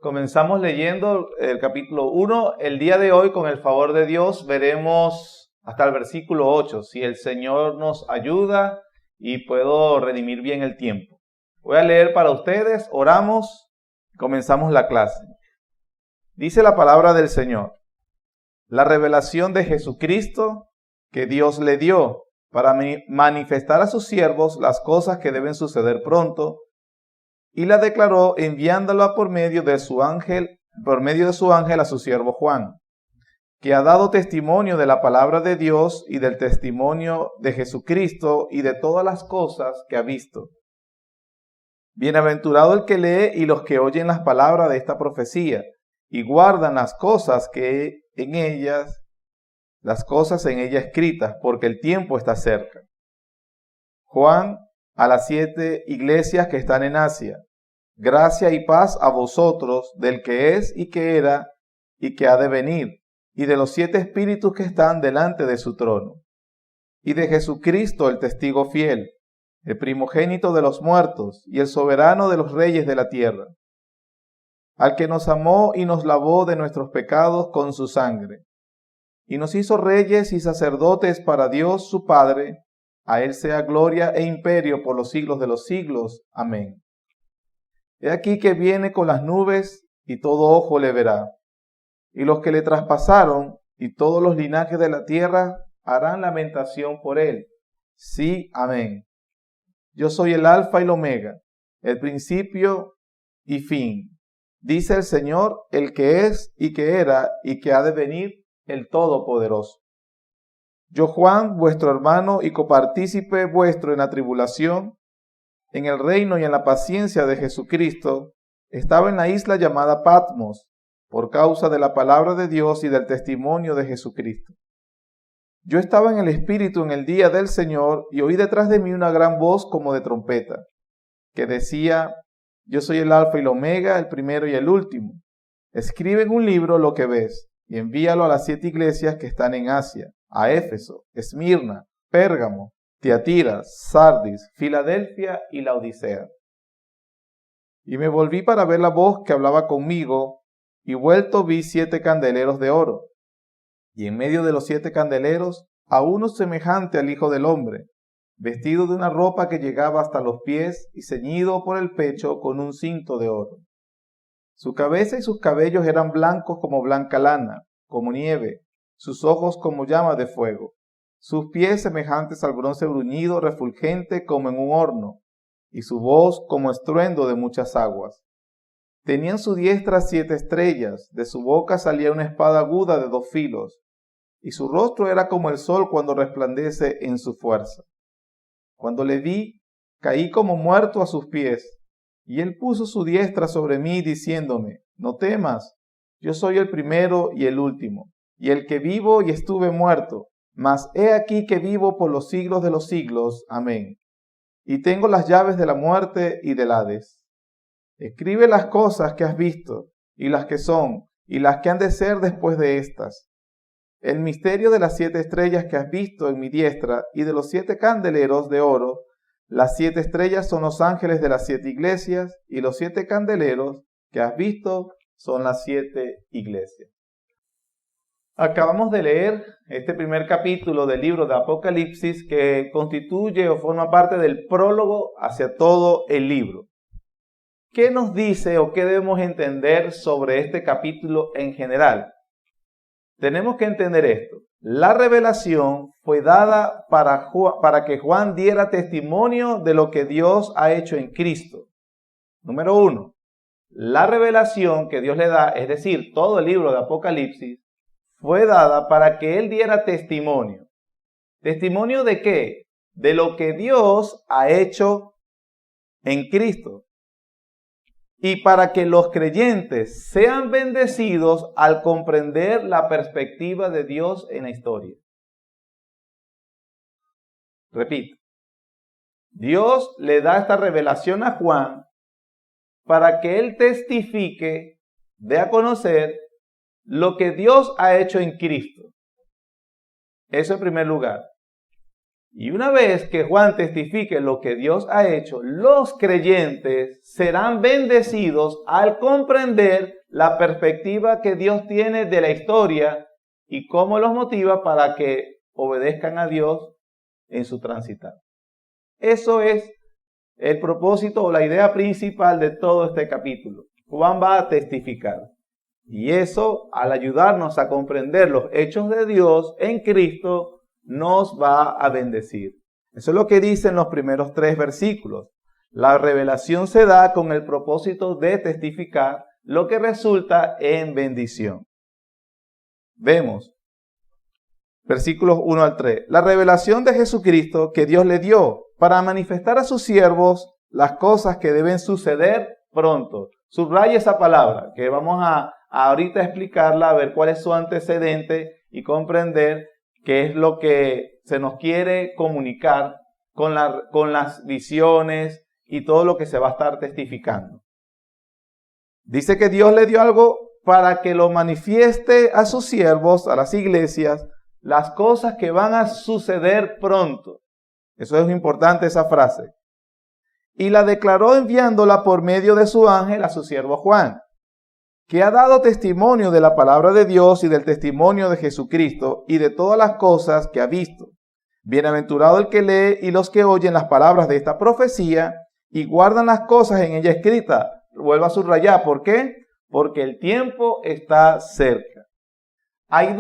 Comenzamos leyendo el capítulo 1. El día de hoy, con el favor de Dios, veremos hasta el versículo 8, si el Señor nos ayuda y puedo redimir bien el tiempo. Voy a leer para ustedes, oramos, comenzamos la clase. Dice la palabra del Señor: la revelación de Jesucristo que Dios le dio para manifestar a sus siervos las cosas que deben suceder pronto, y la declaró enviándola por medio de su ángel a su siervo Juan, que ha dado testimonio de la palabra de Dios y del testimonio de Jesucristo y de todas las cosas que ha visto. Bienaventurado el que lee y los que oyen las palabras de esta profecía y guardan las cosas en ella escritas, porque el tiempo está cerca. Juan, a las 7 iglesias que están en Asia: gracia y paz a vosotros, del que es y que era y que ha de venir, y de los 7 espíritus que están delante de su trono, y de Jesucristo el testigo fiel, el primogénito de los muertos y el soberano de los reyes de la tierra, al que nos amó y nos lavó de nuestros pecados con su sangre, y nos hizo reyes y sacerdotes para Dios su Padre. A él sea gloria e imperio por los siglos de los siglos. Amén. He aquí que viene con las nubes, y todo ojo le verá, y los que le traspasaron, y todos los linajes de la tierra harán lamentación por él. Sí, amén. Yo soy el Alfa y el Omega, el principio y fin, dice el Señor, el que es y que era y que ha de venir, el Todopoderoso. Yo, Juan, vuestro hermano y copartícipe vuestro en la tribulación, en el reino y en la paciencia de Jesucristo, estaba en la isla llamada Patmos, por causa de la palabra de Dios y del testimonio de Jesucristo. Yo estaba en el Espíritu en el día del Señor, y oí detrás de mí una gran voz como de trompeta, que decía: yo soy el Alfa y el Omega, el primero y el último. Escribe en un libro lo que ves, y envíalo a las 7 iglesias que están en Asia: a Éfeso, Esmirna, Pérgamo, Tiatira, Sardis, Filadelfia y Laodicea. Y me volví para ver la voz que hablaba conmigo, y vuelto vi 7 candeleros de oro, y en medio de los 7 candeleros a uno semejante al Hijo del Hombre, vestido de una ropa que llegaba hasta los pies y ceñido por el pecho con un cinto de oro. Su cabeza y sus cabellos eran blancos como blanca lana, como nieve, sus ojos como llama de fuego, sus pies semejantes al bronce bruñido, refulgente como en un horno, y su voz como estruendo de muchas aguas. Tenía en su diestra 7 estrellas, de su boca salía una espada aguda de 2 filos, y su rostro era como el sol cuando resplandece en su fuerza. Cuando le vi, caí como muerto a sus pies, y él puso su diestra sobre mí, diciéndome: no temas, yo soy el primero y el último, y el que vivo y estuve muerto, mas he aquí que vivo por los siglos de los siglos. Amén. Y tengo las llaves de la muerte y del Hades. Escribe las cosas que has visto, y las que son, y las que han de ser después de estas. El misterio de las 7 estrellas que has visto en mi diestra, y de los 7 candeleros de oro. Las 7 estrellas son los ángeles de las 7 iglesias, y los 7 candeleros que has visto son las 7 iglesias. Acabamos de leer este primer capítulo del libro de Apocalipsis, que constituye o forma parte del prólogo hacia todo el libro. ¿Qué nos dice o qué debemos entender sobre este capítulo en general? Tenemos que entender esto: la revelación fue dada para que Juan diera testimonio de lo que Dios ha hecho en Cristo. Número 1, la revelación que Dios le da, es decir, todo el libro de Apocalipsis, fue dada para que él diera testimonio. ¿Testimonio de qué? De lo que Dios ha hecho en Cristo. Y para que los creyentes sean bendecidos al comprender la perspectiva de Dios en la historia. Repito, Dios le da esta revelación a Juan para que él testifique, dé a conocer lo que Dios ha hecho en Cristo. Eso en primer lugar. Y una vez que Juan testifique lo que Dios ha hecho, los creyentes serán bendecidos al comprender la perspectiva que Dios tiene de la historia y cómo los motiva para que obedezcan a Dios en su transitar. Eso es el propósito o la idea principal de todo este capítulo. Juan va a testificar. Y eso, al ayudarnos a comprender los hechos de Dios en Cristo, nos va a bendecir. Eso es lo que dicen los primeros 3 versículos. La revelación se da con el propósito de testificar, lo que resulta en bendición. Vemos, versículos 1 al 3. La revelación de Jesucristo que Dios le dio para manifestar a sus siervos las cosas que deben suceder pronto. Subraya esa palabra, que vamos a ahorita explicarla, a ver cuál es su antecedente y comprender qué es lo que se nos quiere comunicar con las visiones y todo lo que se va a estar testificando. Dice que Dios le dio algo para que lo manifieste a sus siervos, a las iglesias, las cosas que van a suceder pronto. Eso es importante, esa frase. Y la declaró enviándola por medio de su ángel a su siervo Juan, que ha dado testimonio de la palabra de Dios y del testimonio de Jesucristo y de todas las cosas que ha visto. Bienaventurado el que lee y los que oyen las palabras de esta profecía y guardan las cosas en ella escritas. Vuelvo a subrayar. ¿Por qué? Porque el tiempo está cerca. Hay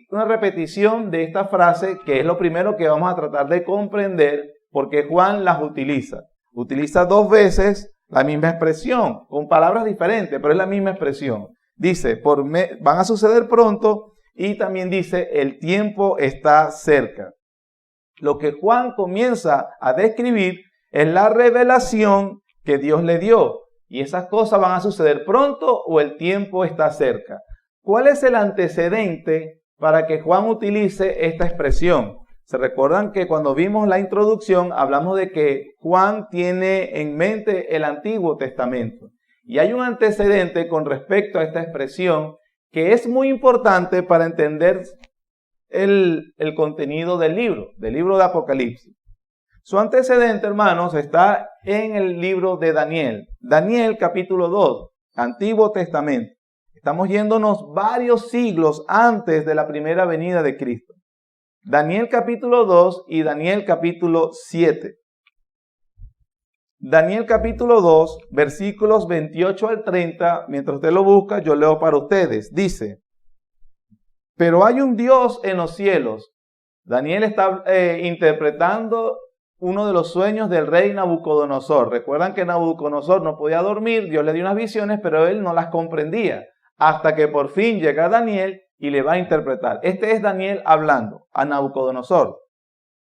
una repetición de esta frase que es lo primero que vamos a tratar de comprender porque Juan las utiliza. Utiliza 2 veces la misma expresión, con palabras diferentes, pero es la misma expresión. Dice, van a suceder pronto y también dice, el tiempo está cerca. Lo que Juan comienza a describir es la revelación que Dios le dio. Y esas cosas van a suceder pronto o el tiempo está cerca. ¿Cuál es el antecedente para que Juan utilice esta expresión? Se recuerdan que cuando vimos la introducción hablamos de que Juan tiene en mente el Antiguo Testamento. Y hay un antecedente con respecto a esta expresión que es muy importante para entender el contenido del libro de Apocalipsis. Su antecedente, hermanos, está en el libro de Daniel. Daniel capítulo 2, Antiguo Testamento. Estamos yéndonos varios siglos antes de la primera venida de Cristo. Daniel capítulo 2 y Daniel capítulo 7. Daniel capítulo 2, versículos 28 al 30, mientras usted lo busca, yo leo para ustedes. Dice, pero hay un Dios en los cielos. Daniel está interpretando uno de los sueños del rey Nabucodonosor. Recuerdan que Nabucodonosor no podía dormir, Dios le dio unas visiones, pero él no las comprendía. Hasta que por fin llega Daniel y le va a interpretar. Este es Daniel hablando a Nabucodonosor.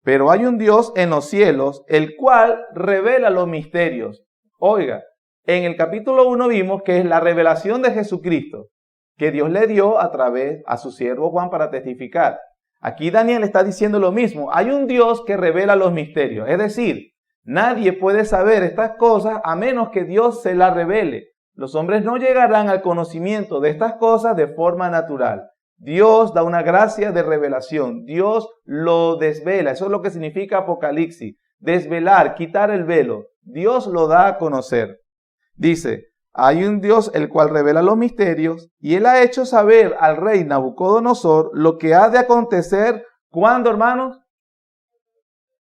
Pero hay un Dios en los cielos, el cual revela los misterios. Oiga, en el capítulo 1 vimos que es la revelación de Jesucristo, que Dios le dio a través a su siervo Juan para testificar. Aquí Daniel está diciendo lo mismo. Hay un Dios que revela los misterios. Es decir, nadie puede saber estas cosas a menos que Dios se las revele. Los hombres no llegarán al conocimiento de estas cosas de forma natural. Dios da una gracia de revelación. Dios lo desvela. Eso es lo que significa Apocalipsis. Desvelar, quitar el velo. Dios lo da a conocer. Dice, hay un Dios el cual revela los misterios y él ha hecho saber al rey Nabucodonosor lo que ha de acontecer. ¿Cuándo, hermanos?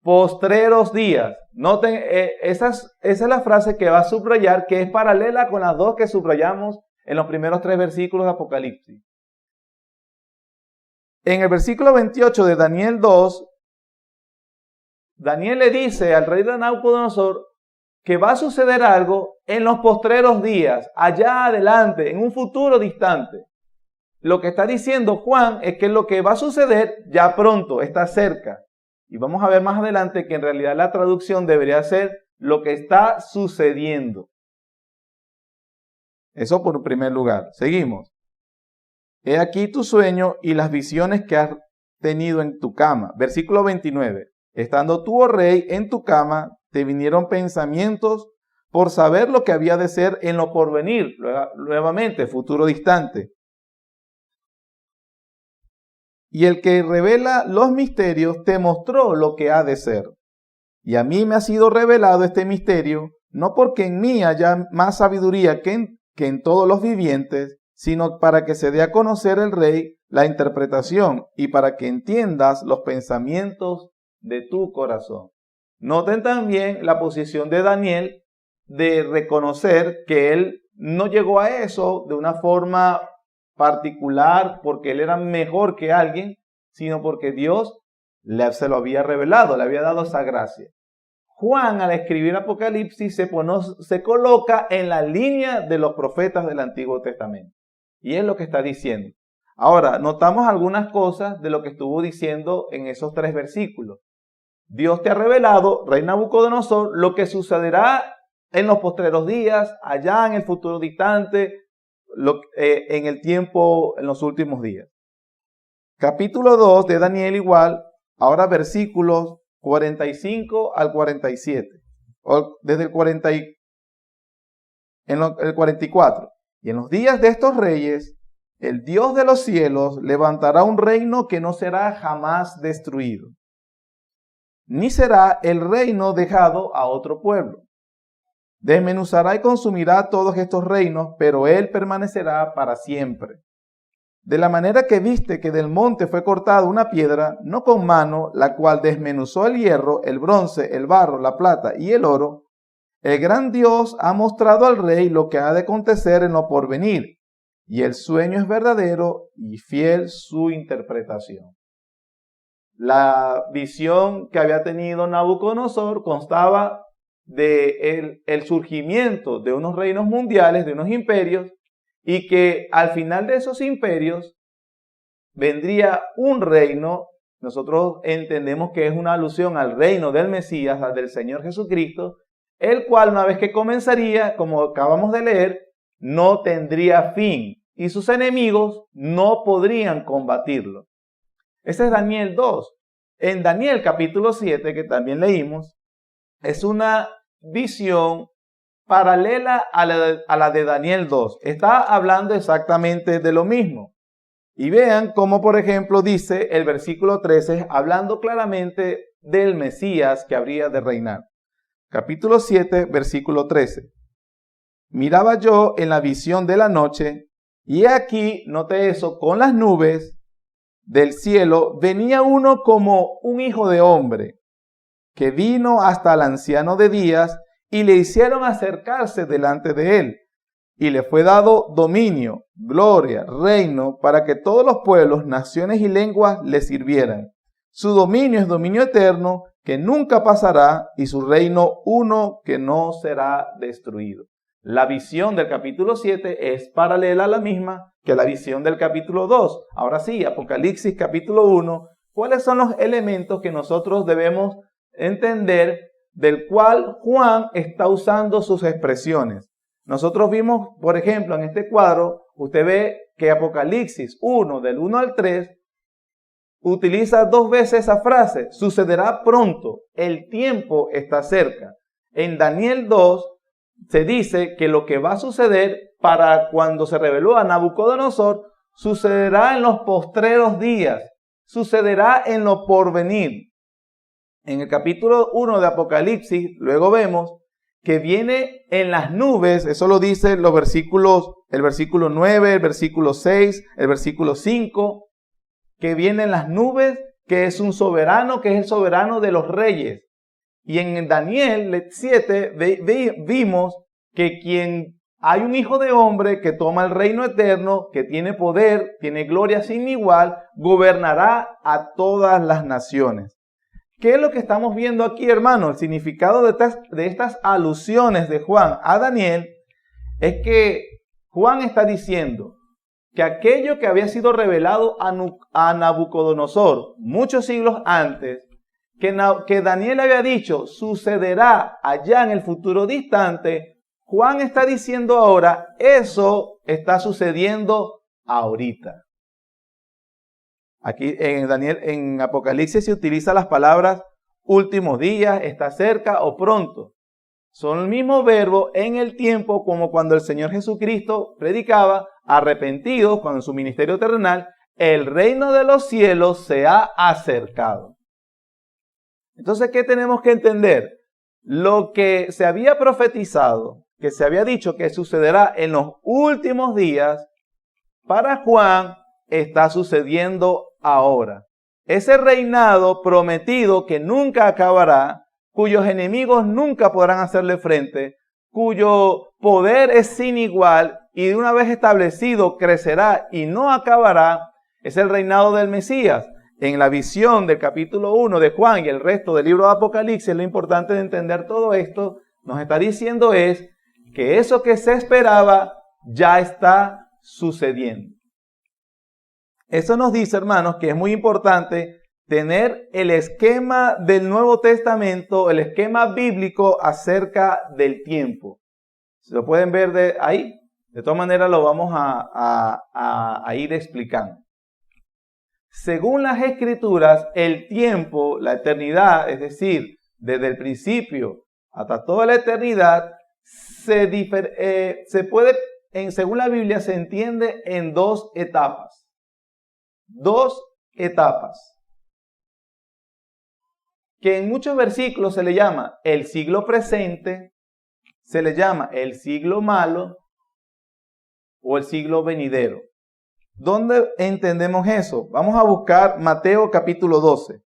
Postreros días. Noten, esa es la frase que va a subrayar, que es paralela con las 2 que subrayamos en los primeros 3 versículos de Apocalipsis. En el versículo 28 de Daniel 2, Daniel le dice al rey de Nabucodonosor que va a suceder algo en los postreros días, allá adelante, en un futuro distante. Lo que está diciendo Juan es que lo que va a suceder ya pronto, está cerca. Y vamos a ver más adelante que en realidad la traducción debería ser lo que está sucediendo. Eso por primer lugar. Seguimos. He aquí tu sueño y las visiones que has tenido en tu cama. Versículo 29. Estando tú, oh rey, en tu cama, te vinieron pensamientos por saber lo que había de ser en lo porvenir. Nuevamente, futuro distante. y el que revela los misterios te mostró lo que ha de ser. Y a mí me ha sido revelado este misterio, no porque en mí haya más sabiduría que en todos los vivientes, sino para que se dé a conocer el Rey la interpretación y para que entiendas los pensamientos de tu corazón. Noten también la posición de Daniel de reconocer que él no llegó a eso de una forma particular porque él era mejor que alguien, sino porque Dios se lo había revelado, le había dado esa gracia. Juan, al escribir Apocalipsis, se coloca en la línea de los profetas del Antiguo Testamento. Y es lo que está diciendo. Ahora, notamos algunas cosas de lo que estuvo diciendo en esos 3 versículos. Dios te ha revelado, rey Nabucodonosor, lo que sucederá en los postreros días, allá en el futuro distante, en el tiempo, en los últimos días. Capítulo 2 de Daniel igual, ahora versículos 45 al 47, o desde el 44. Y en los días de estos reyes, el Dios de los cielos levantará un reino que no será jamás destruido, ni será el reino dejado a otro pueblo. Desmenuzará y consumirá todos estos reinos, pero él permanecerá para siempre. De la manera que viste que del monte fue cortada una piedra, no con mano, la cual desmenuzó el hierro, el bronce, el barro, la plata y el oro, el gran Dios ha mostrado al rey lo que ha de acontecer en lo porvenir, y el sueño es verdadero y fiel su interpretación. La visión que había tenido Nabucodonosor constaba de el surgimiento de unos reinos mundiales, de unos imperios, y que al final de esos imperios vendría un reino. Nosotros entendemos que es una alusión al reino del Mesías, al del Señor Jesucristo, el cual una vez que comenzaría, como acabamos de leer, no tendría fin y sus enemigos no podrían combatirlo. Ese es Daniel 2. En Daniel capítulo 7, que también leímos, es una visión paralela a la de Daniel 2. Está hablando exactamente de lo mismo. Y vean cómo, por ejemplo, dice el versículo 13, hablando claramente del Mesías que habría de reinar. Capítulo 7, versículo 13. Miraba yo en la visión de la noche, y he aquí, note eso, con las nubes del cielo venía uno como un hijo de hombre, que vino hasta el anciano de días, y le hicieron acercarse delante de él, y le fue dado dominio, gloria, reino, para que todos los pueblos, naciones y lenguas le sirvieran. Su dominio es dominio eterno, que nunca pasará, y su reino uno que no será destruido. La visión del capítulo 7 es paralela a la misma que la visión del capítulo 2. Ahora sí, Apocalipsis capítulo 1, ¿cuáles son los elementos que nosotros debemos entender del cual Juan está usando sus expresiones? Nosotros vimos, por ejemplo, en este cuadro, usted ve que Apocalipsis 1, del 1 al 3, utiliza 2 veces esa frase, sucederá pronto, el tiempo está cerca. En Daniel 2 se dice que lo que va a suceder para cuando se reveló a Nabucodonosor, sucederá en los postreros días, sucederá en lo porvenir. En el capítulo 1 de Apocalipsis, luego vemos que viene en las nubes, eso lo dice los versículos, el versículo 9, el versículo 6, el versículo 5, que viene en las nubes, que es un soberano, que es el soberano de los reyes. Y en Daniel 7 vimos que hay un hijo de hombre que toma el reino eterno, que tiene poder, tiene gloria sin igual, gobernará a todas las naciones. ¿Qué es lo que estamos viendo aquí, hermano? El significado de estas alusiones de Juan a Daniel es que Juan está diciendo que aquello que había sido revelado a Nabucodonosor muchos siglos antes, que Daniel había dicho sucederá allá en el futuro distante, Juan está diciendo ahora, eso está sucediendo ahorita. Aquí en Apocalipsis se utiliza las palabras últimos días, está cerca o pronto. Son el mismo verbo en el tiempo como cuando el Señor Jesucristo predicaba arrepentidos, cuando en su ministerio terrenal, el reino de los cielos se ha acercado. Entonces, ¿qué tenemos que entender? Lo que se había profetizado, que se había dicho que sucederá en los últimos días, para Juan está sucediendo ahora. Ese reinado prometido que nunca acabará, cuyos enemigos nunca podrán hacerle frente, cuyo poder es sin igual y de una vez establecido crecerá y no acabará, es el reinado del Mesías. En la visión del capítulo 1 de Juan y el resto del libro de Apocalipsis, lo importante de entender todo esto, nos está diciendo es que eso que se esperaba ya está sucediendo. Eso nos dice, hermanos, que es muy importante tener el esquema del Nuevo Testamento, el esquema bíblico acerca del tiempo. Si lo pueden ver de ahí, de todas maneras lo vamos a ir explicando. Según las Escrituras, el tiempo, la eternidad, es decir, desde el principio hasta toda la eternidad, se puede, según la Biblia, se entiende en dos etapas. Dos etapas. Que en muchos versículos se le llama el siglo presente, se le llama el siglo malo o el siglo venidero. ¿Dónde entendemos eso? Vamos a buscar Mateo capítulo 12.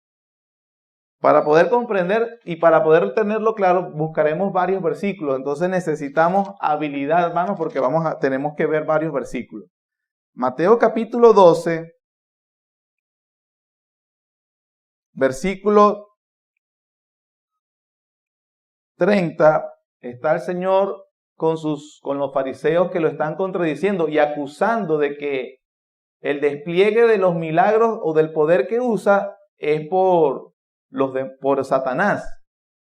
Para poder comprender y para poder tenerlo claro, buscaremos varios versículos. Entonces necesitamos habilidad, hermanos, porque tenemos que ver varios versículos. Mateo capítulo 12, versículo 30, está el Señor con los fariseos que lo están contradiciendo y acusando de que el despliegue de los milagros o del poder que usa es por Satanás.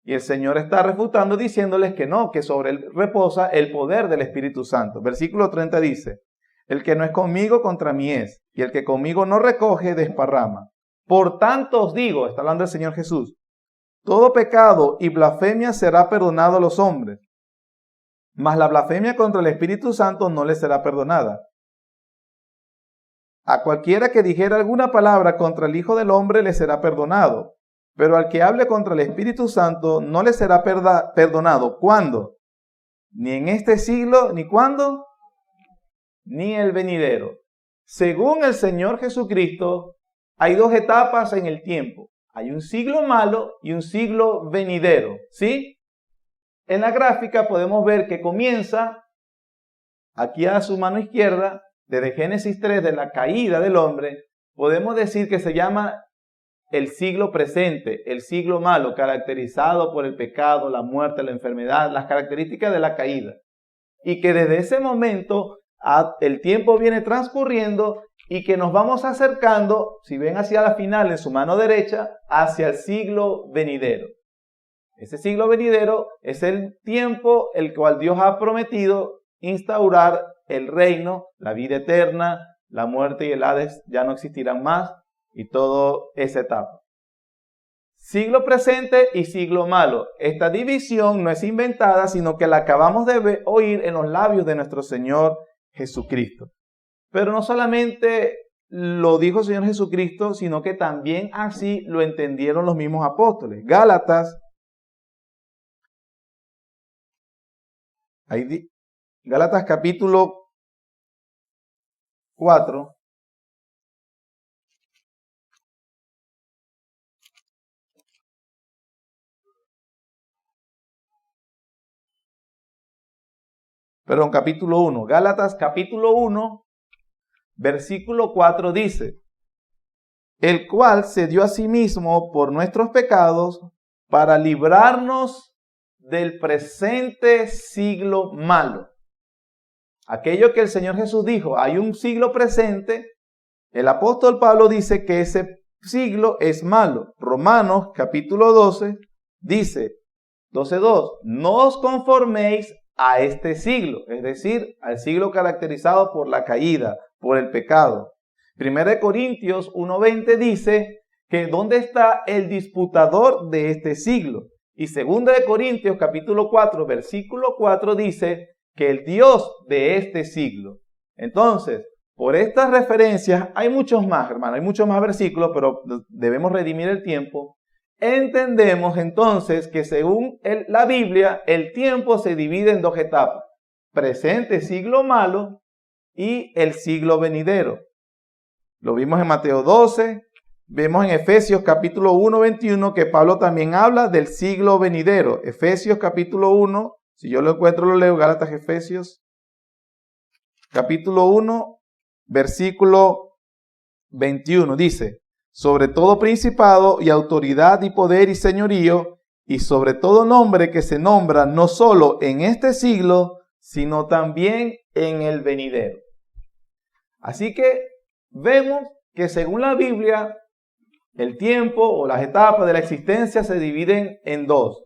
Y el Señor está refutando diciéndoles que no, que sobre él reposa el poder del Espíritu Santo. Versículo 30 dice, el que no es conmigo contra mí es, y el que conmigo no recoge desparrama. Por tanto os digo, está hablando el Señor Jesús, todo pecado y blasfemia será perdonado a los hombres, mas la blasfemia contra el Espíritu Santo no le será perdonada. A cualquiera que dijera alguna palabra contra el Hijo del Hombre le será perdonado, pero al que hable contra el Espíritu Santo no le será perdonado. ¿Cuándo? Ni en este siglo, ni cuándo, ni el venidero. Según el Señor Jesucristo, hay dos etapas en el tiempo. Hay un siglo malo y un siglo venidero, ¿sí? En la gráfica podemos ver que comienza aquí a su mano izquierda, desde Génesis 3, de la caída del hombre, podemos decir que se llama el siglo presente, el siglo malo, caracterizado por el pecado, la muerte, la enfermedad, las características de la caída. Y que desde ese momento el tiempo viene transcurriendo y que nos vamos acercando, si ven hacia la final en su mano derecha, hacia el siglo venidero. Ese siglo venidero es el tiempo el cual Dios ha prometido instaurar el reino, la vida eterna, la muerte y el Hades ya no existirán más y toda esa etapa. Siglo presente y siglo malo. Esta división no es inventada, sino que la acabamos de oír en los labios de nuestro Señor Jesucristo. Pero no solamente lo dijo el Señor Jesucristo, sino que también así lo entendieron los mismos apóstoles. Gálatas, Gálatas capítulo 4. Perdón, capítulo 1. Gálatas capítulo 1, versículo 4 dice, el cual se dio a sí mismo por nuestros pecados para librarnos del presente siglo malo. Aquello que el Señor Jesús dijo, hay un siglo presente, el apóstol Pablo dice que ese siglo es malo. Romanos capítulo 12 dice, 12:2, no os conforméis a este siglo, es decir, al siglo caracterizado por la caída, por el pecado. 1 Corintios 1:20 dice que ¿dónde está el disputador de este siglo? Y 2 Corintios capítulo 4, versículo 4 dice que el Dios de este siglo. Entonces, Por estas referencias, hay muchos más, hermano, hay muchos más versículos, pero debemos redimir el tiempo. Entendemos entonces que según la Biblia, el tiempo se divide en dos etapas: presente, siglo malo, y el siglo venidero. Lo vimos en Mateo 12, vemos en Efesios capítulo 1, 21, que Pablo también habla del siglo venidero. Efesios capítulo 1, si yo lo encuentro lo leo, Gálatas, Efesios, capítulo 1, versículo 21, dice: sobre todo principado y autoridad y poder y señorío, y sobre todo nombre que se nombra no solo en este siglo, sino también en el venidero. Así que vemos que según la Biblia, el tiempo o las etapas de la existencia se dividen en dos: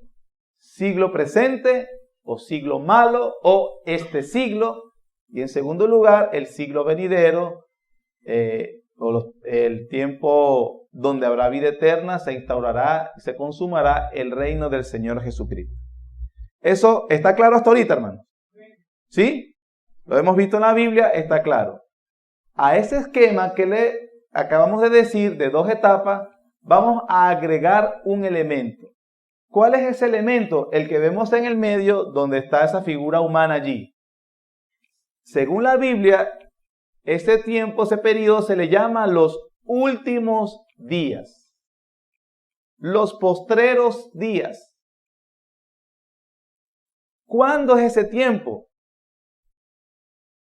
siglo presente o siglo malo o este siglo, y en segundo lugar el siglo venidero, el tiempo donde habrá vida eterna, se instaurará, se consumará el reino del Señor Jesucristo. ¿Eso está claro hasta ahorita, hermano? ¿Sí? Lo hemos visto en la Biblia, está claro. A ese esquema que le acabamos de decir de dos etapas, vamos a agregar un elemento. ¿Cuál es ese elemento? El que vemos en el medio, donde está esa figura humana allí. Según la Biblia, ese tiempo, ese periodo se le llama los últimos días, los postreros días. ¿Cuándo es ese tiempo?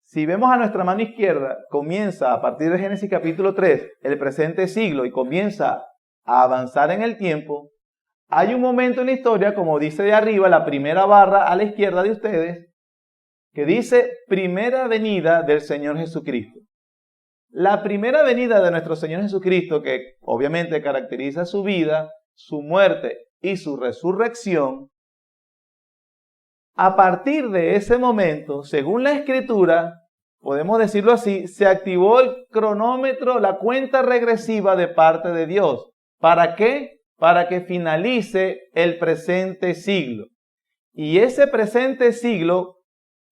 Si vemos a nuestra mano izquierda, comienza a partir de Génesis capítulo 3, el presente siglo, y comienza a avanzar en el tiempo. Hay un momento en la historia, como dice de arriba, la primera barra a la izquierda de ustedes, que dice primera venida del Señor Jesucristo. La primera venida de nuestro Señor Jesucristo, que obviamente caracteriza su vida, su muerte y su resurrección, a partir de ese momento, según la Escritura, podemos decirlo así, se activó el cronómetro, la cuenta regresiva de parte de Dios. ¿Para qué? Para que finalice el presente siglo. Y ese presente siglo,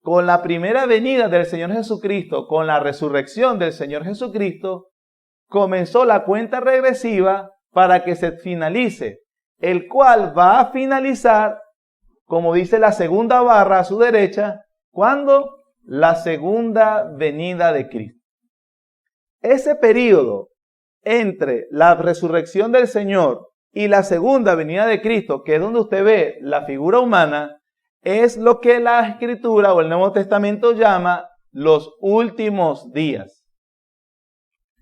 con la primera venida del Señor Jesucristo, con la resurrección del Señor Jesucristo, comenzó la cuenta regresiva para que se finalice, el cual va a finalizar, como dice la segunda barra a su derecha, ¿cuándo? La segunda venida de Cristo. Ese periodo entre la resurrección del Señor y la segunda venida de Cristo, que es donde usted ve la figura humana, es lo que la Escritura o el Nuevo Testamento llama los últimos días.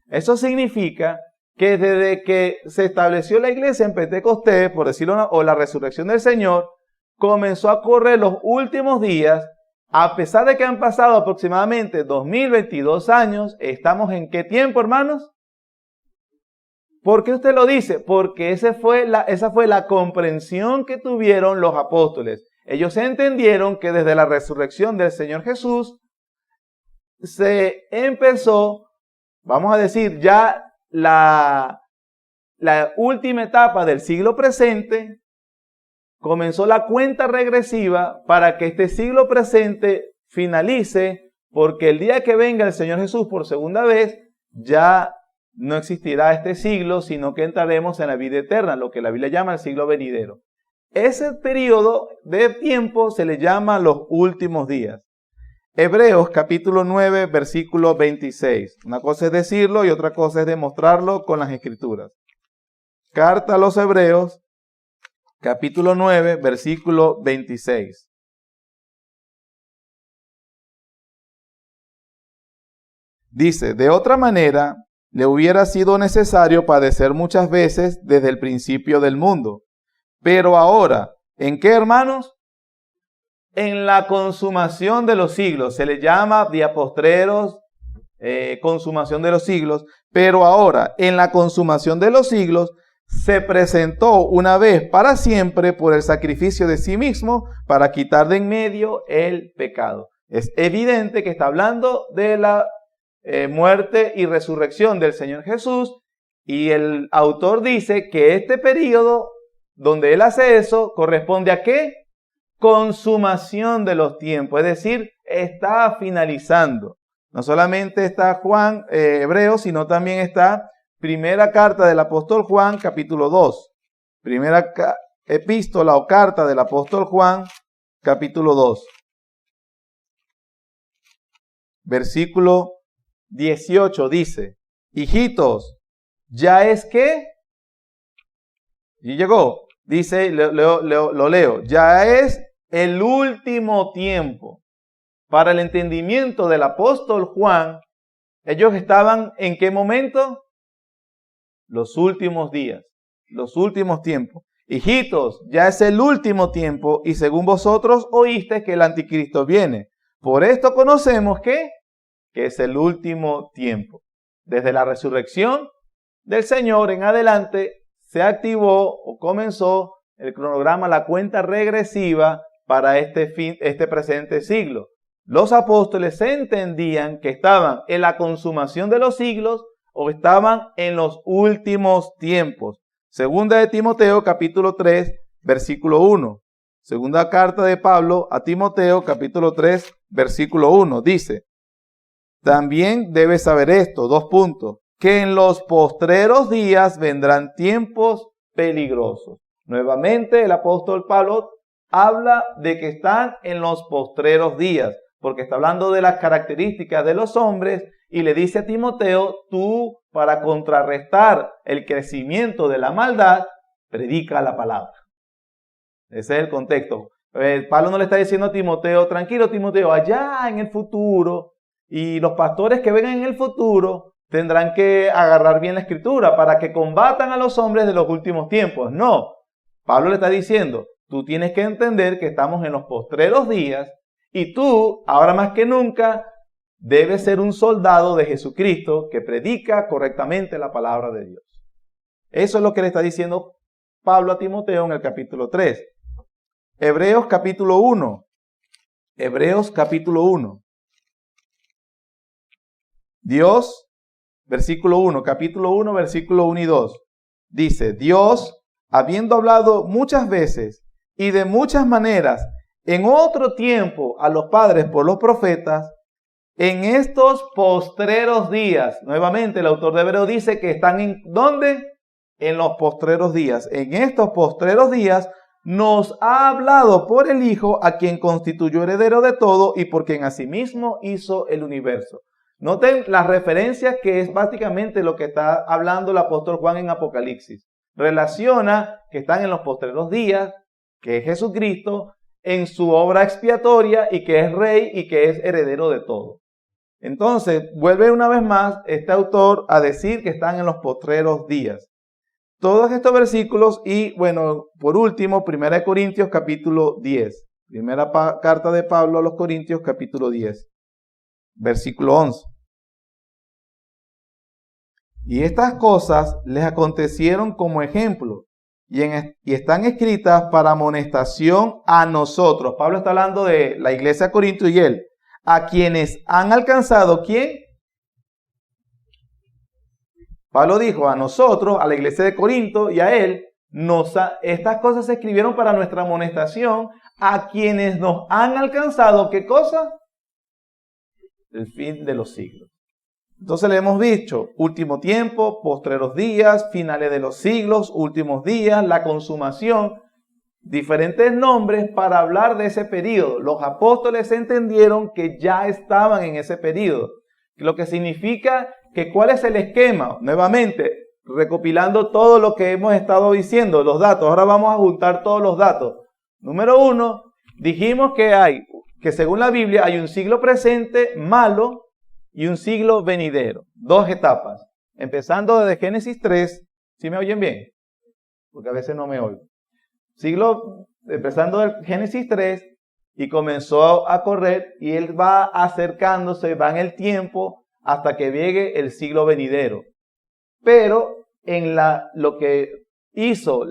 Eso significa que desde que se estableció la iglesia en Pentecostés, por decirlo, o la resurrección del Señor, comenzó a correr los últimos días. A pesar de que han pasado aproximadamente 2022 años, ¿estamos en qué tiempo, hermanos? ¿Por qué usted lo dice? Porque esa fue la comprensión que tuvieron los apóstoles. Ellos entendieron que desde la resurrección del Señor Jesús se empezó, vamos a decir, ya la última etapa del siglo presente. Comenzó la cuenta regresiva para que este siglo presente finalice, porque el día que venga el Señor Jesús por segunda vez, ya no existirá este siglo, sino que entraremos en la vida eterna, lo que la Biblia llama el siglo venidero. Ese periodo de tiempo se le llama los últimos días. Hebreos capítulo 9, versículo 26. Una cosa es decirlo y otra cosa es demostrarlo con las Escrituras. Carta a los Hebreos, capítulo 9, versículo 26. Dice: de otra manera, le hubiera sido necesario padecer muchas veces desde el principio del mundo. Pero ahora, ¿en qué, hermanos? En la consumación de los siglos. Se le llama diapostreros, consumación de los siglos. Pero ahora, en la consumación de los siglos, se presentó una vez para siempre por el sacrificio de sí mismo para quitar de en medio el pecado. Es evidente que está hablando de la muerte y resurrección del Señor Jesús, y el autor dice que este periodo donde él hace eso corresponde a ¿qué? Consumación de los tiempos, es decir, está finalizando. No solamente está Juan, Hebreos, sino también está primera carta del apóstol Juan, capítulo 2. Primera epístola o carta del apóstol Juan, capítulo 2. Versículo 18 dice, hijitos, ¿ya es qué? Y llegó, dice, lo leo, ya es el último tiempo. Para el entendimiento del apóstol Juan, ellos estaban ¿en qué momento? Los últimos días, los últimos tiempos. Hijitos, ya es el último tiempo y según vosotros oíste que el anticristo viene. Por esto conocemos que es el último tiempo. Desde la resurrección del Señor en adelante se activó o comenzó el cronograma, la cuenta regresiva para este presente siglo. Los apóstoles entendían que estaban en la consumación de los siglos o estaban en los últimos tiempos. Segunda de Timoteo, capítulo 3, versículo 1. Segunda carta de Pablo a Timoteo, capítulo 3, versículo 1. Dice, también debes saber esto, 2 puntos, que en los postreros días vendrán tiempos peligrosos. Nuevamente el apóstol Pablo habla de que están en los postreros días, porque está hablando de las características de los hombres y le dice a Timoteo, tú para contrarrestar el crecimiento de la maldad, predica la palabra. Ese es el contexto. Pablo no le está diciendo a Timoteo, tranquilo Timoteo, allá en el futuro, y los pastores que vengan en el futuro tendrán que agarrar bien la escritura para que combatan a los hombres de los últimos tiempos. No, Pablo le está diciendo, tú tienes que entender que estamos en los postreros días y tú, ahora más que nunca, debes ser un soldado de Jesucristo que predica correctamente la palabra de Dios. Eso es lo que le está diciendo Pablo a Timoteo en el capítulo 3. Hebreos capítulo 1. Hebreos capítulo 1. Dios, versículo 1, capítulo 1, versículo 1 y 2. Dice, Dios, habiendo hablado muchas veces y de muchas maneras en otro tiempo a los padres por los profetas, en estos postreros días, nuevamente el autor de Hebreos dice que están en, ¿dónde? En los postreros días. En estos postreros días nos ha hablado por el Hijo, a quien constituyó heredero de todo y por quien asimismo hizo el universo. Noten las referencias que es básicamente lo que está hablando el apóstol Juan en Apocalipsis. Relaciona que están en los postreros días, que es Jesucristo, en su obra expiatoria y que es rey y que es heredero de todo. Entonces, vuelve una vez más este autor a decir que están en los postreros días. Todos estos versículos y, bueno, por último, 1 Corintios capítulo 10. Primera carta de Pablo a los Corintios capítulo 10, versículo 11. Y estas cosas les acontecieron como ejemplo y están escritas para amonestación a nosotros. Pablo está hablando de la iglesia de Corinto y él. A quienes han alcanzado, ¿quién? Pablo dijo a nosotros, a la iglesia de Corinto y a él, estas cosas se escribieron para nuestra amonestación a quienes nos han alcanzado, ¿qué cosa? El fin de los siglos. Entonces le hemos dicho, último tiempo, postreros días, finales de los siglos, últimos días, la consumación, diferentes nombres para hablar de ese periodo. Los apóstoles entendieron que ya estaban en ese periodo, lo que significa que ¿cuál es el esquema? Nuevamente, recopilando todo lo que hemos estado diciendo, los datos, ahora vamos a juntar todos los datos. Número 1, dijimos que según la Biblia hay un siglo presente malo y un siglo venidero. 2 etapas. Empezando desde Génesis 3. ¿Sí me oyen bien? Porque a veces no me oigo. Empezando de Génesis 3 y comenzó a correr y él va acercándose, va en el tiempo hasta que llegue el siglo venidero. Pero en lo que hizo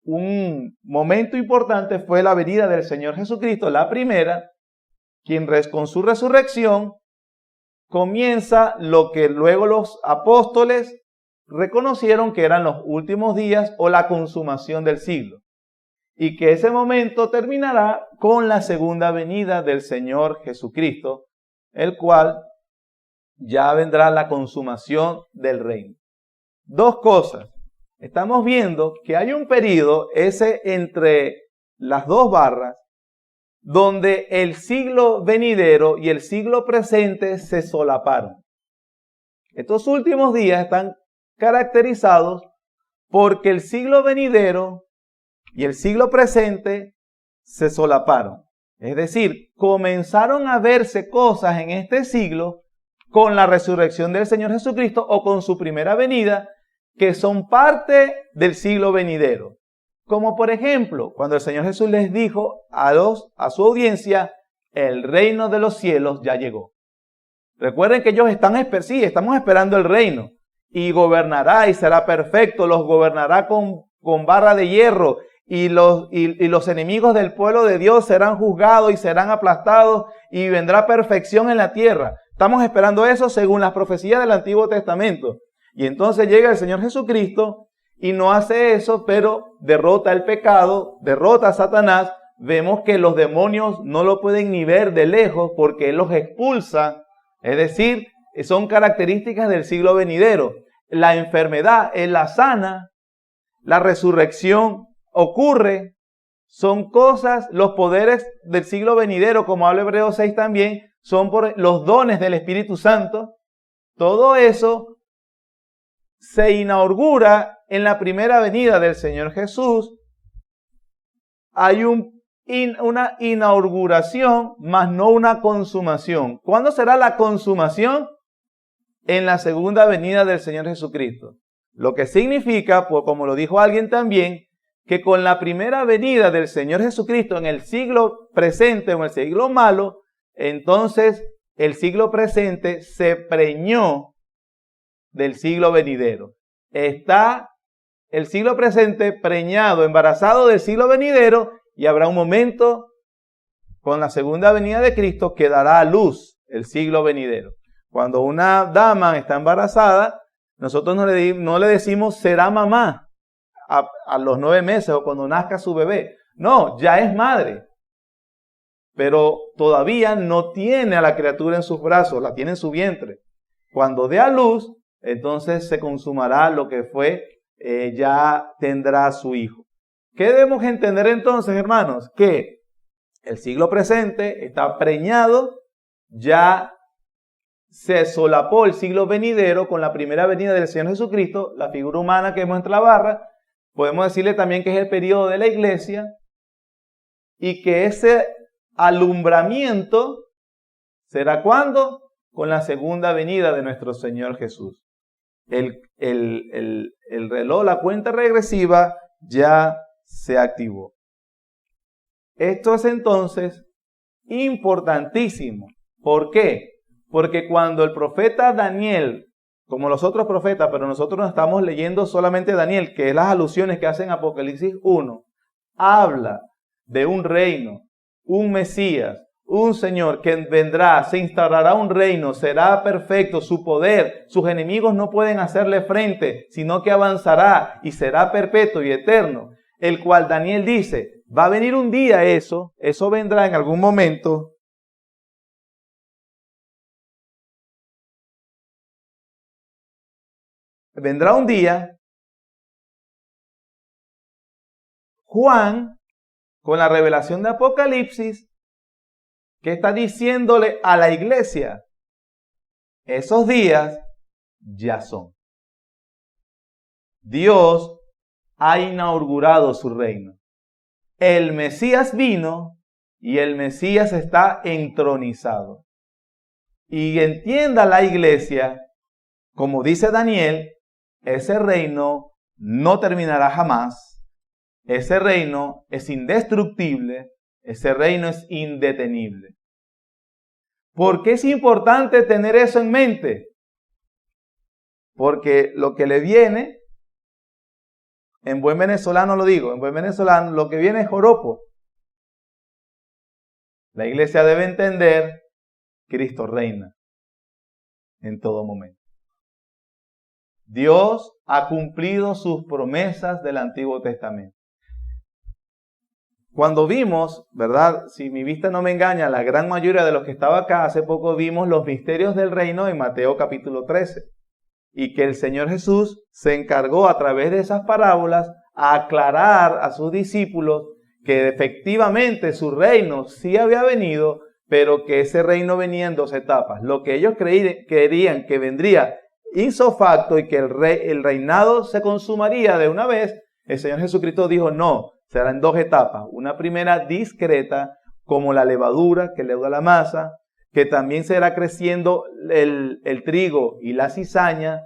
un momento importante fue la venida del Señor Jesucristo, la primera, quien con su resurrección comienza lo que luego los apóstoles reconocieron que eran los últimos días o la consumación del siglo. y que ese momento terminará con la segunda venida del Señor Jesucristo, el cual ya vendrá la consumación del reino. Dos cosas. Estamos viendo que hay un periodo, ese entre las dos barras, donde el siglo venidero y el siglo presente se solaparon. Estos últimos días están caracterizados porque el siglo venidero y el siglo presente se solaparon. Es decir, comenzaron a verse cosas en este siglo con la resurrección del Señor Jesucristo o con su primera venida que son parte del siglo venidero. Como por ejemplo, cuando el Señor Jesús les dijo a su audiencia, el reino de los cielos ya llegó. Recuerden que ellos estamos esperando el reino. Y gobernará y será perfecto, los gobernará con barra de hierro. Y los enemigos del pueblo de Dios serán juzgados y serán aplastados y vendrá perfección en la tierra. Estamos esperando eso según las profecías del Antiguo Testamento. Y entonces llega el Señor Jesucristo y no hace eso, pero derrota el pecado, derrota a Satanás. Vemos que los demonios no lo pueden ni ver de lejos porque Él los expulsa. Es decir, son características del siglo venidero. La enfermedad Él la sana, la resurrección ocurre, son cosas, los poderes del siglo venidero, como habla Hebreos 6 también, son por los dones del Espíritu Santo. Todo eso se inaugura en la primera venida del Señor Jesús. Hay una inauguración, más no una consumación. ¿Cuándo será la consumación? En la segunda venida del Señor Jesucristo. Lo que significa, pues como lo dijo alguien también, que con la primera venida del Señor Jesucristo en el siglo presente o en el siglo malo, entonces el siglo presente se preñó del siglo venidero. Está el siglo presente preñado, embarazado del siglo venidero, y habrá un momento con la segunda venida de Cristo que dará a luz el siglo venidero. Cuando una dama está embarazada, nosotros no le decimos será mamá a los 9 meses o cuando nazca su bebé. No, ya es madre. Pero todavía no tiene a la criatura en sus brazos, la tiene en su vientre. Cuando dé a luz, entonces se consumará lo que fue, ya tendrá su hijo. ¿Qué debemos entender entonces, hermanos? Que el siglo presente está preñado, ya se solapó el siglo venidero con la primera venida del Señor Jesucristo, la figura humana que vemos entre la barra. Podemos decirle también que es el periodo de la iglesia y que ese alumbramiento será ¿cuándo? Con la segunda venida de nuestro Señor Jesús. El reloj, la cuenta regresiva ya se activó. Esto es entonces importantísimo. ¿Por qué? Porque cuando el profeta Daniel, como los otros profetas, pero nosotros no estamos leyendo solamente Daniel, que es las alusiones que hacen Apocalipsis 1, habla de un reino, un Mesías, un Señor que vendrá, se instaurará un reino, será perfecto, su poder, sus enemigos no pueden hacerle frente, sino que avanzará y será perpetuo y eterno, el cual Daniel dice, va a venir un día eso vendrá en algún momento. Vendrá un día, Juan, con la revelación de Apocalipsis, que está diciéndole a la iglesia, esos días ya son. Dios ha inaugurado su reino. El Mesías vino y el Mesías está entronizado. Y entienda la iglesia, como dice Daniel, ese reino no terminará jamás. Ese reino es indestructible. Ese reino es indetenible. ¿Por qué es importante tener eso en mente? Porque lo que le viene, en buen venezolano lo digo, en buen venezolano lo que viene es joropo. La iglesia debe entender, Cristo reina en todo momento. Dios ha cumplido sus promesas del Antiguo Testamento. cuando vimos, ¿verdad? Si mi vista no me engaña, la gran mayoría de los que estaba acá, hace poco vimos los misterios del reino en Mateo capítulo 13. Y que el Señor Jesús se encargó a través de esas parábolas a aclarar a sus discípulos que efectivamente su reino sí había venido, pero que ese reino venía en 2 etapas. Lo que ellos creían que vendría ipso facto y que el reinado se consumaría de una vez, el Señor Jesucristo dijo no, será en 2 etapas. Una primera discreta, como la levadura que leuda la masa, que también será creciendo el trigo y la cizaña.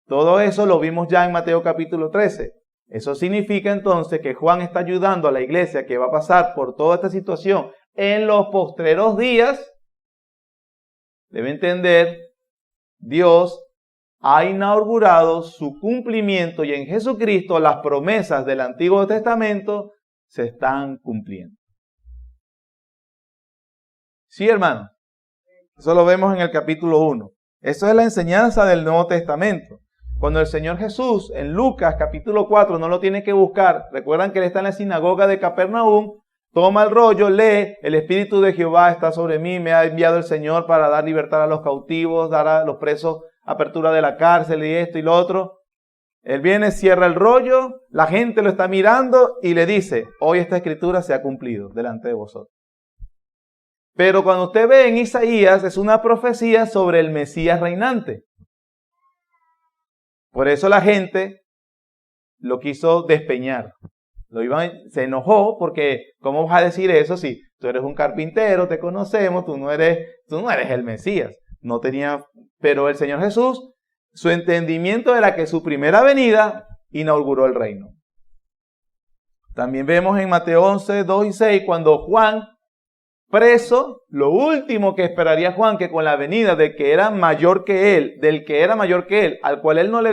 Todo eso lo vimos ya en Mateo capítulo 13. Eso significa entonces que Juan está ayudando a la iglesia que va a pasar por toda esta situación en los postreros días. Debe entender, Dios ha inaugurado su cumplimiento y en Jesucristo las promesas del Antiguo Testamento se están cumpliendo. Sí, hermano. Eso lo vemos en el capítulo 1. Eso es la enseñanza del Nuevo Testamento. Cuando el Señor Jesús en Lucas capítulo 4 no lo tiene que buscar, recuerdan que él está en la sinagoga de Capernaum, toma el rollo, lee, el Espíritu de Jehová está sobre mí, me ha enviado el Señor para dar libertad a los cautivos, dar a los presos apertura de la cárcel y esto y lo otro. Él viene, cierra el rollo, la gente lo está mirando y le dice, hoy esta escritura se ha cumplido delante de vosotros. Pero cuando usted ve en Isaías, es una profecía sobre el Mesías reinante. Por eso la gente lo quiso despeñar. Se enojó porque, ¿cómo vas a decir eso si tú eres un carpintero, te conocemos, tú no eres el Mesías? No tenía, pero el Señor Jesús, su entendimiento era que su primera venida inauguró el reino. También vemos en Mateo 11, 2 y 6, cuando Juan, preso, lo último que esperaría Juan, que con la venida del que era mayor que él, al cual él no le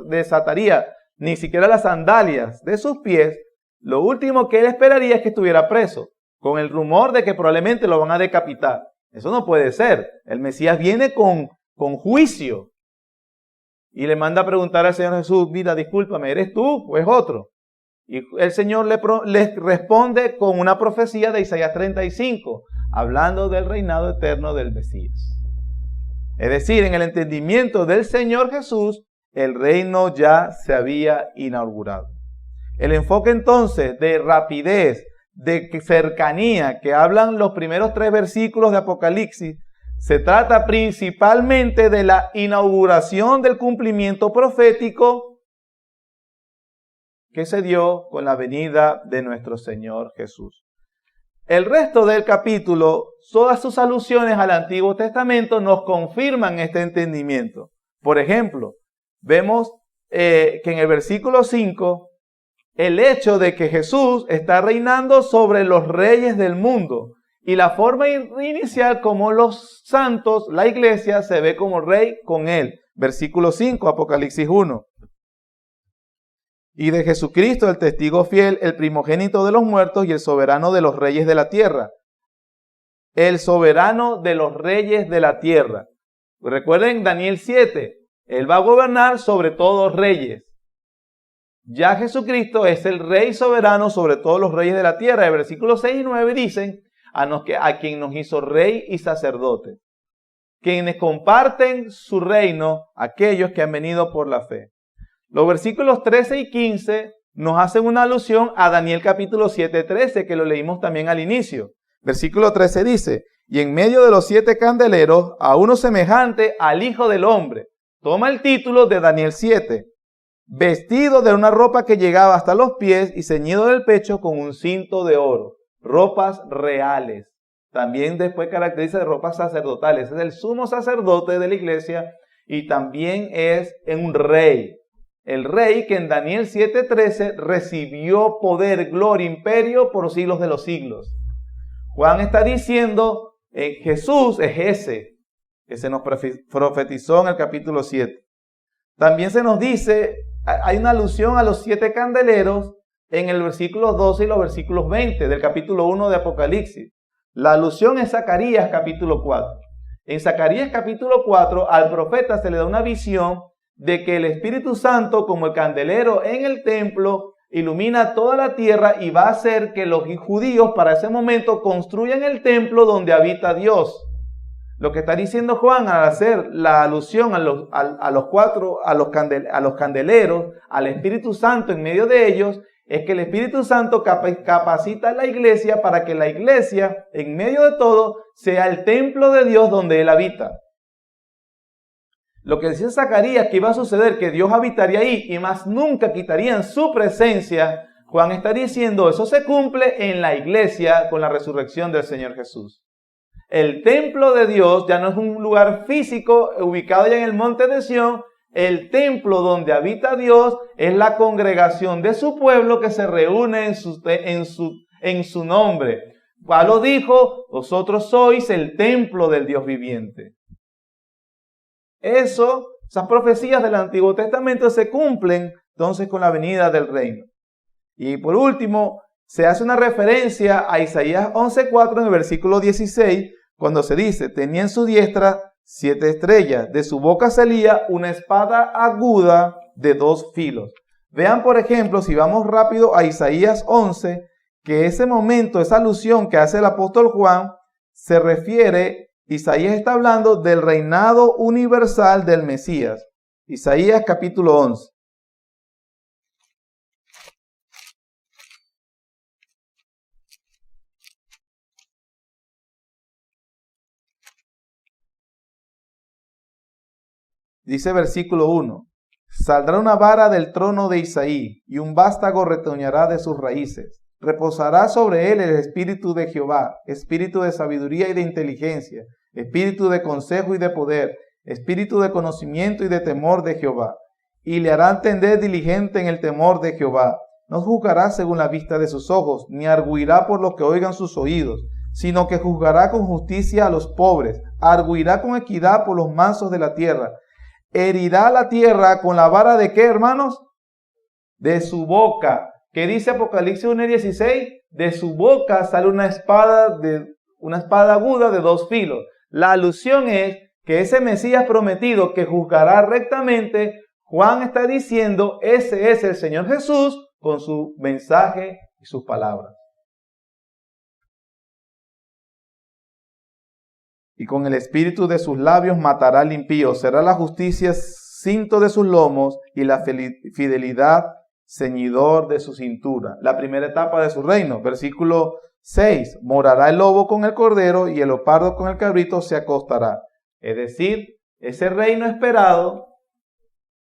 desataría ni siquiera las sandalias de sus pies, lo último que él esperaría es que estuviera preso, con el rumor de que probablemente lo van a decapitar. Eso no puede ser. El Mesías viene con juicio. Y le manda a preguntar al Señor Jesús, mira, discúlpame, ¿eres tú o es otro? Y el Señor le responde con una profecía de Isaías 35, hablando del reinado eterno del Mesías. Es decir, en el entendimiento del Señor Jesús, el reino ya se había inaugurado. El enfoque entonces de rapidez, de cercanía, que hablan los primeros 3 versículos de Apocalipsis, se trata principalmente de la inauguración del cumplimiento profético que se dio con la venida de nuestro Señor Jesús. El resto del capítulo, todas sus alusiones al Antiguo Testamento nos confirman este entendimiento. Por ejemplo, vemos que en el versículo 5, el hecho de que Jesús está reinando sobre los reyes del mundo y la forma inicial como los santos, la iglesia, se ve como rey con él. Versículo 5, Apocalipsis 1. Y de Jesucristo, el testigo fiel, el primogénito de los muertos y el soberano de los reyes de la tierra. El soberano de los reyes de la tierra. Recuerden Daniel 7, él va a gobernar sobre todos reyes. Ya Jesucristo es el rey soberano sobre todos los reyes de la tierra. El versículo 6 y 9 dicen a quien nos hizo rey y sacerdote. Quienes comparten su reino, aquellos que han venido por la fe. Los versículos 13 y 15 nos hacen una alusión a Daniel capítulo 7, 13, que lo leímos también al inicio. Versículo 13 dice, y en medio de los 7 candeleros, a uno semejante al Hijo del Hombre. Toma el título de Daniel 7. Vestido de una ropa que llegaba hasta los pies y ceñido del pecho con un cinto de oro. Ropas reales. También después caracteriza de ropas sacerdotales. Es el sumo sacerdote de la iglesia y también es un rey. El rey que en Daniel 7:13 recibió poder, gloria, imperio por los siglos de los siglos. Juan está diciendo, Jesús es ese que se nos profetizó en el capítulo 7. También se nos dice, hay una alusión a los 7 candeleros en el versículo 12 y los versículos 20 del capítulo 1 de Apocalipsis. La alusión es Zacarías capítulo 4. En Zacarías capítulo 4 al profeta se le da una visión de que el Espíritu Santo, como el candelero en el templo, ilumina toda la tierra y va a hacer que los judíos para ese momento construyan el templo donde habita Dios. Lo que está diciendo Juan al hacer la alusión a los candeleros, al Espíritu Santo en medio de ellos, es que el Espíritu Santo capacita a la iglesia para que la iglesia, en medio de todo, sea el templo de Dios donde Él habita. Lo que decía Zacarías que iba a suceder, que Dios habitaría ahí y más nunca quitarían su presencia, Juan está diciendo, eso se cumple en la iglesia con la resurrección del Señor Jesús. El templo de Dios ya no es un lugar físico ubicado ya en el monte de Sión. El templo donde habita Dios es la congregación de su pueblo que se reúne en su nombre. Pablo dijo, vosotros sois el templo del Dios viviente. Esas profecías del Antiguo Testamento se cumplen entonces con la venida del reino. Y por último, se hace una referencia a Isaías 11:4 en el versículo 16, cuando se dice, tenía en su diestra 7 estrellas, de su boca salía una espada aguda de 2 filos. Vean, por ejemplo, si vamos rápido a Isaías 11, que ese momento, esa alusión que hace el apóstol Juan, se refiere, Isaías está hablando del reinado universal del Mesías. Isaías capítulo 11. Dice versículo 1, saldrá una vara del trono de Isaí, y un vástago retoñará de sus raíces. Reposará sobre él el espíritu de Jehová, espíritu de sabiduría y de inteligencia, espíritu de consejo y de poder, espíritu de conocimiento y de temor de Jehová. Y le hará entender diligente en el temor de Jehová. No juzgará según la vista de sus ojos, ni arguirá por lo que oigan sus oídos, sino que juzgará con justicia a los pobres, arguirá con equidad por los mansos de la tierra. Herirá la tierra con la vara de ¿qué, hermanos? De su boca. ¿Qué dice Apocalipsis 1:16? De su boca sale una espada aguda de 2 filos. La alusión es que ese Mesías prometido que juzgará rectamente, Juan está diciendo, ese es el Señor Jesús con su mensaje y sus palabras. Y con el espíritu de sus labios matará al impío. Será la justicia cinto de sus lomos y la fidelidad ceñidor de su cintura. La primera etapa de su reino. Versículo 6. Morará el lobo con el cordero y el leopardo con el cabrito se acostará. Es decir, ese reino esperado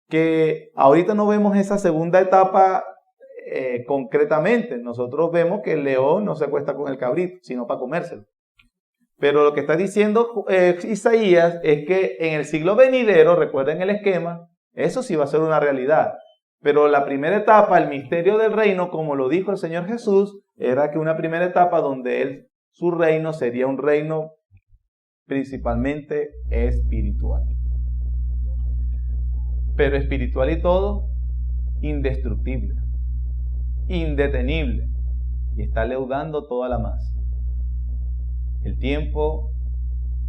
que ahorita no vemos esa segunda etapa concretamente. Nosotros vemos que el león no se acuesta con el cabrito, sino para comérselo. Pero lo que está diciendo Isaías es que en el siglo venidero, recuerden el esquema, eso sí va a ser una realidad. Pero la primera etapa, el misterio del reino, como lo dijo el Señor Jesús, era que una primera etapa donde su reino sería un reino principalmente espiritual. Pero espiritual y todo, indestructible, indetenible, y está leudando toda la masa. El tiempo,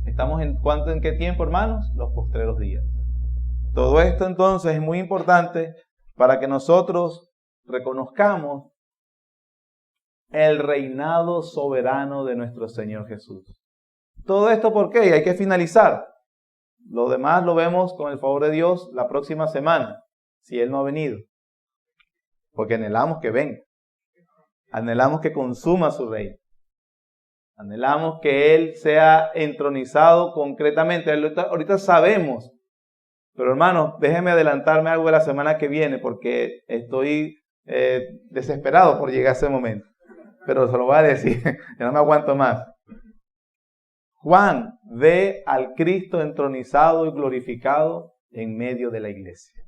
¿estamos en qué tiempo, hermanos? Los postreros días. Todo esto entonces es muy importante para que nosotros reconozcamos el reinado soberano de nuestro Señor Jesús. Todo esto, ¿por qué? Hay que finalizar. Lo demás lo vemos con el favor de Dios la próxima semana, si Él no ha venido. Porque anhelamos que venga. Anhelamos que consuma su reino. Anhelamos que Él sea entronizado concretamente. Ahorita sabemos. Pero hermanos, déjenme adelantarme algo de la semana que viene porque estoy desesperado por llegar a ese momento. Pero se lo voy a decir, ya no me aguanto más. Juan ve al Cristo entronizado y glorificado en medio de la iglesia.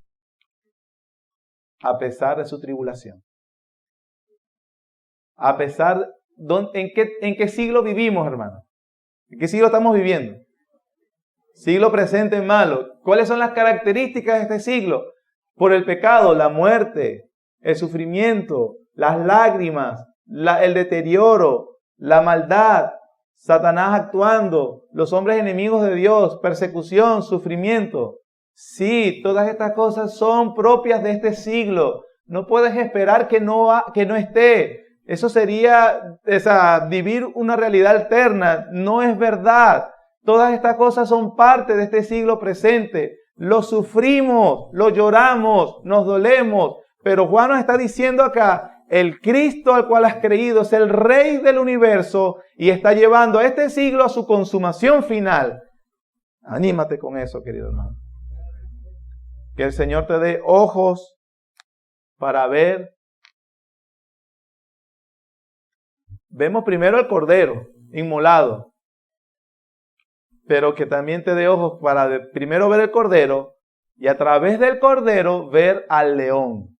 A pesar de su tribulación. A pesar, ¿en qué siglo vivimos, hermano? ¿En qué siglo estamos viviendo? Siglo presente malo. ¿Cuáles son las características de este siglo? Por el pecado, la muerte, el sufrimiento, las lágrimas, el deterioro, la maldad, Satanás actuando, los hombres enemigos de Dios, persecución, sufrimiento. Sí, todas estas cosas son propias de este siglo. No puedes esperar que no esté. Eso sería vivir una realidad alterna. No es verdad. Todas estas cosas son parte de este siglo presente. Lo sufrimos, lo lloramos, nos dolemos. Pero Juan nos está diciendo acá, el Cristo al cual has creído es el Rey del universo y está llevando a este siglo a su consumación final. Anímate con eso, querido hermano. Que el Señor te dé ojos para ver. Vemos primero el Cordero inmolado, pero que también te dé ojos para primero ver el Cordero y a través del Cordero ver al león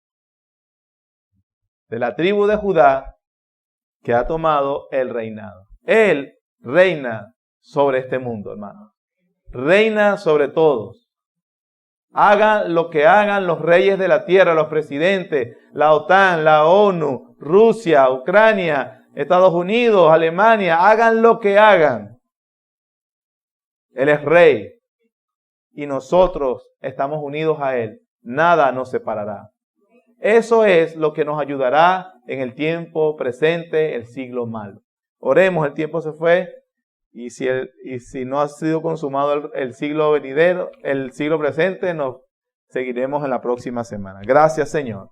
de la tribu de Judá que ha tomado el reinado. Él reina sobre este mundo, hermano. Reina sobre todos. Hagan lo que hagan los reyes de la tierra, los presidentes, la OTAN, la ONU, Rusia, Ucrania, Estados Unidos, Alemania, hagan lo que hagan. Él es rey y nosotros estamos unidos a Él. Nada nos separará. Eso es lo que nos ayudará en el tiempo presente, el siglo malo. Oremos, el tiempo se fue y si no ha sido consumado el siglo venidero, el siglo presente, nos seguiremos en la próxima semana. Gracias, Señor.